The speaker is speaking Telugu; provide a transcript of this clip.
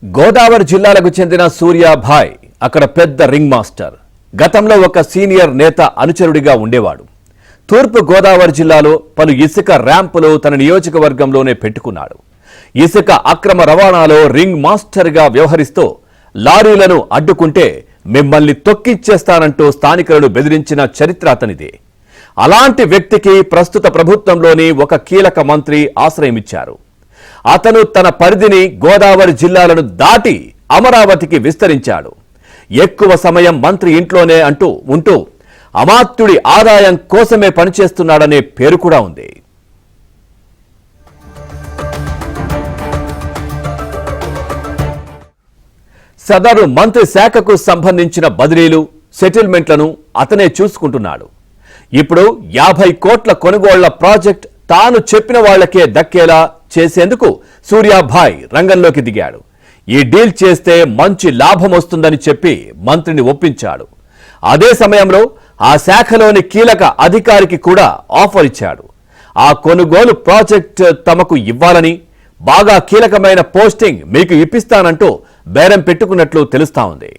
గోదావరి జిల్లాలకు చెందిన సూర్యాభాయ్ అక్కడ పెద్ద రింగ్ మాస్టర్. గతంలో ఒక సీనియర్ నేత అనుచరుడిగా ఉండేవాడు. తూర్పు గోదావరి జిల్లాలో పలు ఇసుక ర్యాంపులు తన నియోజకవర్గంలోనే పెట్టుకున్నాడు. ఇసుక అక్రమ రవాణాలో రింగ్ మాస్టర్గా వ్యవహరిస్తూ లారీలను అడ్డుకుంటే మిమ్మల్ని తొక్కిచ్చేస్తానంటూ స్థానికులను బెదిరించిన చరిత్ర అతనిదే. అలాంటి వ్యక్తికి ప్రస్తుత ప్రభుత్వంలోని ఒక కీలక మంత్రి ఆశ్రయమిచ్చారు. అతను తన పరిధిని గోదావరి జిల్లాలను దాటి అమరావతికి విస్తరించాడు. ఎక్కువ సమయం మంత్రి ఇంట్లోనే ఉంటూ అమాత్యుడి ఆదాయం కోసమే పనిచేస్తున్నాడనే పేరు కూడా ఉంది. సదరు మంత్రి శాఖకు సంబంధించిన బదిలీలు, సెటిల్మెంట్లను అతనే చూసుకుంటున్నాడు. ఇప్పుడు 50 కోట్ల కొనుగోళ్ల ప్రాజెక్ట్ తాను చెప్పిన వాళ్లకే దక్కేలా చేసేందుకు సూర్యాభాయ్ రంగంలోకి దిగాడు. ఈ డీల్ చేస్తే మంచి లాభం వస్తుందని చెప్పి మంత్రిని ఒప్పించాడు. అదే సమయంలో ఆ శాఖలోని కీలక అధికారికి కూడా ఆఫర్ ఇచ్చాడు. ఆ కొనుగోలు ప్రాజెక్ట్ తమకు ఇవ్వాలని, బాగా కీలకమైన పోస్టింగ్ మీకు ఇప్పిస్తానంటూ బేరం పెట్టుకున్నట్లు తెలుస్తా ఉంది.